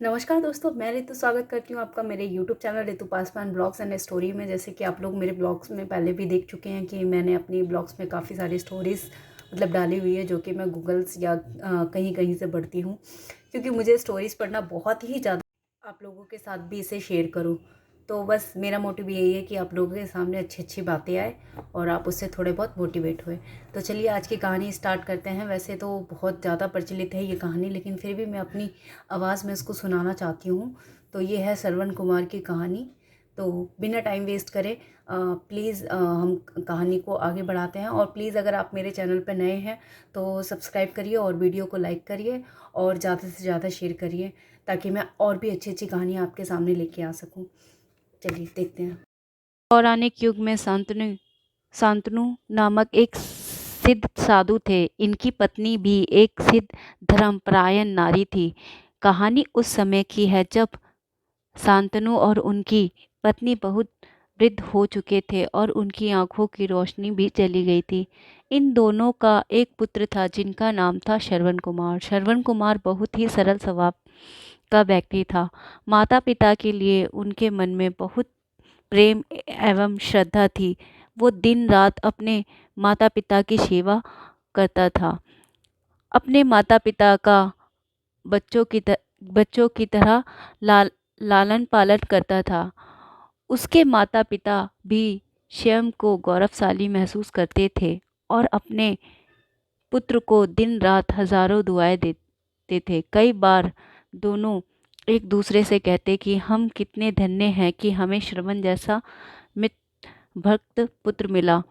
नमस्कार दोस्तों, मैं रितु स्वागत करती हूँ आपका मेरे YouTube channel Ritu Paswan blogs and story में। जैसे कि आप लोग मेरे ब्लॉग्स में पहले भी देख चुके हैं कि मैंने अपनी ब्लॉग्स में काफ़ी सारी स्टोरीज़ डाली हुई है, जो कि मैं गूगल्स या कहीं कहीं से पढ़ती हूँ, क्योंकि मुझे स्टोरीज़ पढ़ना बहुत ही ज़्यादा। आप लोगों के साथ भी इसे शेयर करूँ, तो बस मेरा मोटिव यही है कि आप लोगों के सामने अच्छी अच्छी बातें आए और आप उससे थोड़े बहुत मोटिवेट हुए। तो चलिए आज की कहानी स्टार्ट करते हैं। वैसे तो बहुत ज़्यादा प्रचलित है ये कहानी, लेकिन फिर भी मैं अपनी आवाज़ में इसको सुनाना चाहती हूँ। तो ये है श्रवण कुमार की कहानी। तो बिना टाइम वेस्ट करे प्लीज़ हम कहानी को आगे बढ़ाते हैं। और प्लीज़ अगर आप मेरे चैनल पर नए हैं तो सब्सक्राइब करिए और वीडियो को लाइक करिए और ज़्यादा से ज़्यादा शेयर करिए, ताकि मैं और भी अच्छी अच्छी कहानियाँ आपके सामने लेके आ सकूँ। चलिए देखते हैं। पौराणिक युग में शांतनु नामक एक सिद्ध साधु थे। इनकी पत्नी भी एक सिद्ध धर्मपरायण नारी थी। कहानी उस समय की है जब शांतनु और उनकी पत्नी बहुत वृद्ध हो चुके थे और उनकी आंखों की रोशनी भी चली गई थी। इन दोनों का एक पुत्र था जिनका नाम था श्रवण कुमार। श्रवण कुमार बहुत ही सरल स्वभाव का व्यक्ति था। माता पिता के लिए उनके मन में बहुत प्रेम एवं श्रद्धा थी। वो दिन रात अपने माता पिता की सेवा करता था। अपने माता पिता का बच्चों की तरह लालन पालन करता था। उसके माता पिता भी स्वयं को गौरवशाली महसूस करते थे और अपने पुत्र को दिन रात हजारों दुआएं देते थे। कई बार दोनों एक दूसरे से कहते कि हम कितने धन्य हैं कि हमें श्रवण जैसा भक्त पुत्र मिला,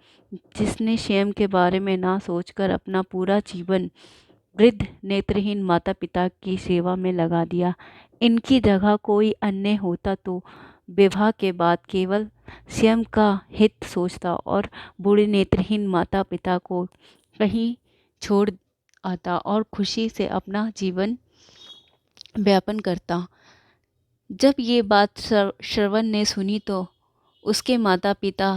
जिसने स्वयं के बारे में ना सोचकर अपना पूरा जीवन वृद्ध नेत्रहीन माता पिता की सेवा में लगा दिया। इनकी जगह कोई अन्य होता तो विवाह के बाद केवल स्वयं का हित सोचता और बूढ़े नेत्रहीन माता पिता को कहीं छोड़ आता और खुशी से अपना जीवन व्यापन करता। जब ये बात श्रवण ने सुनी तो उसके माता पिता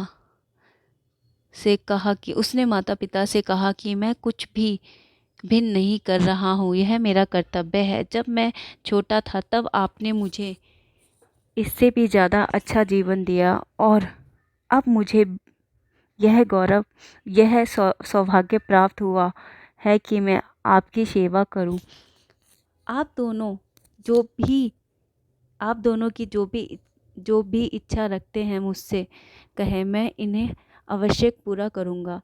उसने माता पिता से कहा कि मैं कुछ भी भिन्न नहीं कर रहा हूँ, यह मेरा कर्तव्य है। जब मैं छोटा था तब आपने मुझे इससे भी ज़्यादा अच्छा जीवन दिया और अब मुझे यह सौभाग्य प्राप्त हुआ है कि मैं आपकी सेवा करूं। आप दोनों जो भी आप दोनों की जो भी इच्छा रखते हैं मुझसे कहें, मैं इन्हें अवश्य पूरा करूंगा।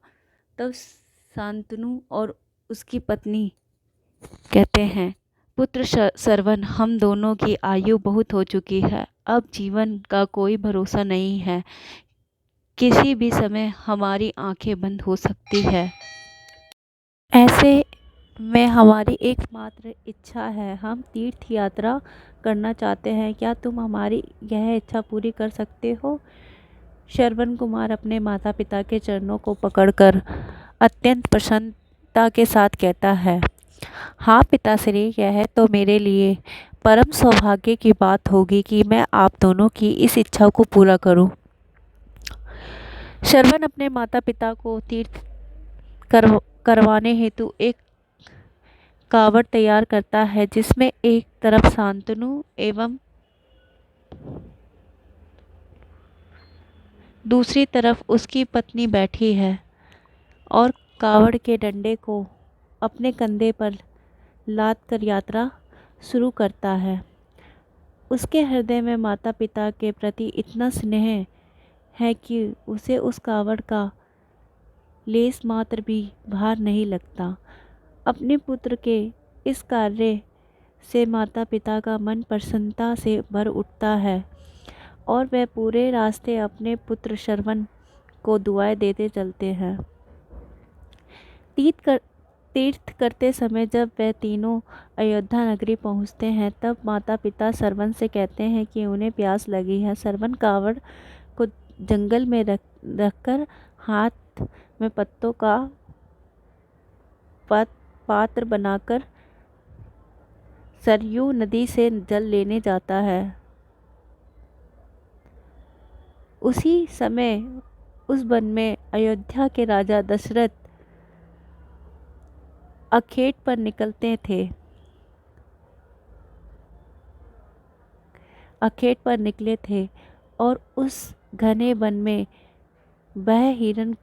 तब शांतनु और उसकी पत्नी कहते हैं, पुत्र श्रवण, हम दोनों की आयु बहुत हो चुकी है। अब जीवन का कोई भरोसा नहीं है। किसी भी समय हमारी आंखें बंद हो सकती है। ऐसे में हमारी एकमात्र इच्छा है, हम तीर्थ यात्रा करना चाहते हैं। क्या तुम हमारी यह इच्छा पूरी कर सकते हो? श्रवण कुमार अपने माता पिता के चरणों को पकड़कर अत्यंत प्रसन्नता के साथ कहता है, हाँ पिताश्री, यह तो मेरे लिए परम सौभाग्य की बात होगी कि मैं आप दोनों की इस इच्छा को पूरा करूं। श्रवण अपने माता पिता को तीर्थ करवाने हेतु एक कावड़ तैयार करता है, जिसमें एक तरफ शांतनु एवं दूसरी तरफ उसकी पत्नी बैठी है और कावड़ के डंडे को अपने कंधे पर लाद कर यात्रा शुरू करता है। उसके हृदय में माता पिता के प्रति इतना स्नेह है कि उसे उस कावड़ का लेस मात्र भी भार नहीं लगता। अपने पुत्र के इस कार्य से माता पिता का मन प्रसन्नता से भर उठता है और वह पूरे रास्ते अपने पुत्र श्रवण को दुआएं देते चलते हैं। तीर्थ करते समय जब वह तीनों अयोध्या नगरी पहुंचते हैं, तब माता पिता श्रवण से कहते हैं कि उन्हें प्यास लगी है। श्रवण कावड़ को जंगल में रखकर हाथ में पत्तों का पात्र बनाकर सरयू नदी से जल लेने जाता है। उसी समय उस वन में अयोध्या के राजा दशरथ अखेट पर निकलते थे। अखेट पर निकले थे और उस घने वन में वह हिरन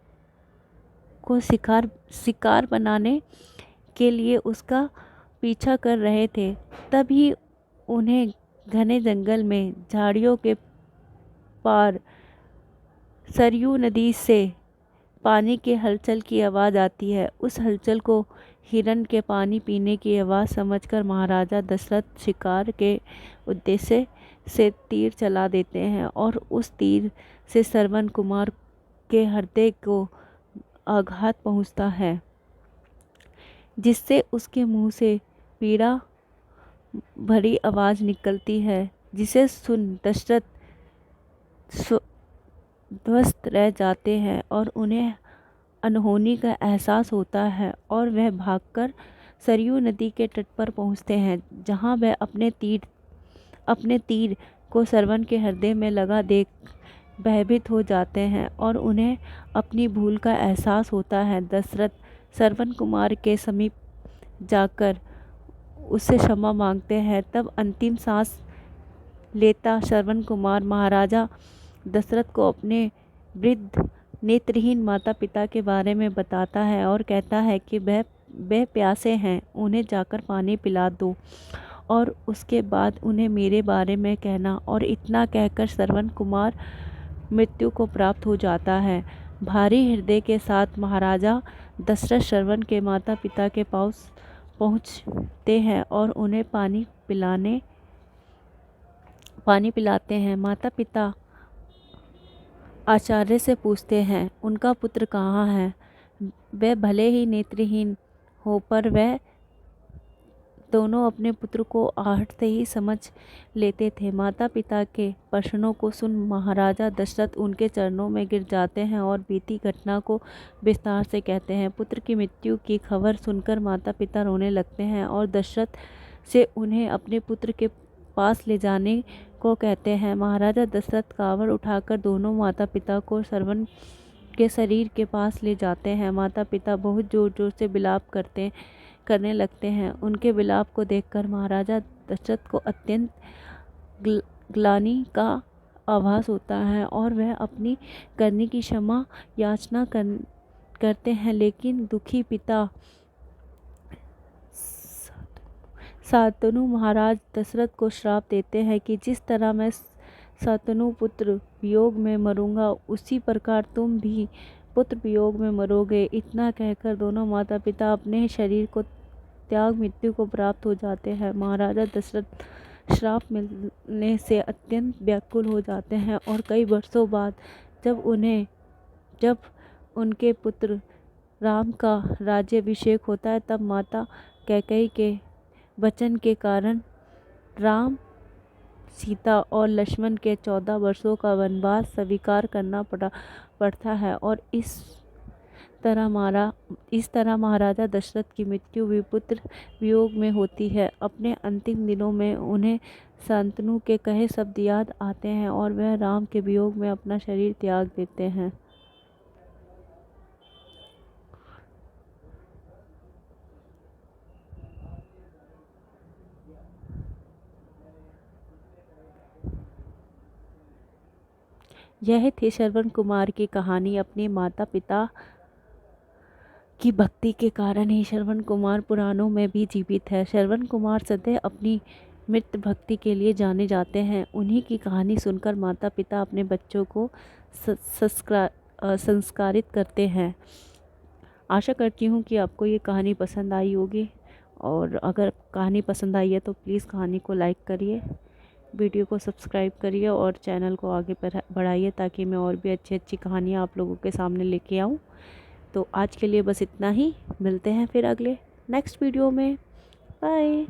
को शिकार बनाने के लिए उसका पीछा कर रहे थे। तभी उन्हें घने जंगल में झाड़ियों के पार सरयू नदी से पानी के हलचल की आवाज़ आती है। उस हलचल को हिरन के पानी पीने की आवाज़ समझकर महाराजा दशरथ शिकार के उद्देश्य से तीर चला देते हैं और उस तीर से श्रवण कुमार के हृदय को आघात पहुंचता है, जिससे उसके मुंह से पीड़ा भरी आवाज़ निकलती है, जिसे सुन दशरथ ध्वस्त रह जाते हैं और उन्हें अनहोनी का एहसास होता है और वह भागकर सरयू नदी के तट पर पहुंचते हैं, जहां वह अपने तीर को श्रवण के हृदय में लगा देख भयभीत हो जाते हैं और उन्हें अपनी भूल का एहसास होता है। दशरथ श्रवण कुमार के समीप जाकर उससे क्षमा मांगते हैं। तब अंतिम सांस लेता श्रवण कुमार महाराजा दशरथ को अपने वृद्ध नेत्रहीन माता पिता के बारे में बताता है और कहता है कि वह प्यासे हैं, उन्हें जाकर पानी पिला दो और उसके बाद उन्हें मेरे बारे में कहना। और इतना कहकर श्रवण कुमार मृत्यु को प्राप्त हो जाता है। भारी हृदय के साथ महाराजा दशरथ श्रवण के माता पिता के पास पहुंचते हैं और उन्हें पानी पिलाते हैं। माता पिता आचार्य से पूछते हैं उनका पुत्र कहाँ है। वह भले ही नेत्रहीन हो पर वह दोनों अपने पुत्र को आहट से ही समझ लेते थे। माता पिता के प्रश्नों को सुन महाराजा दशरथ उनके चरणों में गिर जाते हैं और बीती घटना को विस्तार से कहते हैं। पुत्र की मृत्यु की खबर सुनकर माता पिता रोने लगते हैं और दशरथ से उन्हें अपने पुत्र के पास ले जाने को कहते हैं। महाराजा दशरथ कांवड़ उठाकर दोनों माता पिता को श्रवण के शरीर के पास ले जाते हैं। माता पिता बहुत जोर जोर से विलाप करने लगते हैं। उनके विलाप को देखकर महाराजा दशरथ को अत्यंत ग्लानि का आभास होता है और वह अपनी करनी की क्षमा याचना करते हैं, लेकिन दुखी पिता शांतनु महाराज दशरथ को श्राप देते हैं कि जिस तरह मैं शांतनु पुत्र वियोग में मरूंगा, उसी प्रकार तुम भी पुत्र वियोग में मरोगे। इतना कहकर दोनों माता पिता अपने शरीर को त्याग मृत्यु को प्राप्त हो जाते हैं। महाराजा दशरथ श्राप मिलने से अत्यंत व्याकुल हो जाते हैं और कई वर्षों बाद जब उनके पुत्र राम का राज्याभिषेक होता है, तब माता कैकेयी के वचन के कारण राम, सीता और लक्ष्मण के 14 वर्षों का वनवास स्वीकार करना पड़ता है और इस तरह महाराजा दशरथ की मृत्यु भी पुत्र वियोग में होती है। अपने अंतिम दिनों में उन्हें शांतनु के कहे शब्द याद आते हैं और वह राम के वियोग में अपना शरीर त्याग देते हैं। यह थी श्रवण कुमार की कहानी। अपने माता पिता की भक्ति के कारण ही श्रवण कुमार पुराणों में भी जीवित है। श्रवण कुमार सदैव अपनी मृत भक्ति के लिए जाने जाते हैं। उन्हीं की कहानी सुनकर माता पिता अपने बच्चों को संस्कारित करते हैं। आशा करती हूँ कि आपको ये कहानी पसंद आई होगी, और अगर कहानी पसंद आई है तो प्लीज़ कहानी को लाइक करिए, वीडियो को सब्सक्राइब करिए और चैनल को आगे बढ़ाइए, ताकि मैं और भी अच्छी अच्छी कहानियाँ आप लोगों के सामने लेके आऊँ। तो आज के लिए बस इतना ही। मिलते हैं फिर अगले नेक्स्ट वीडियो में। बाय।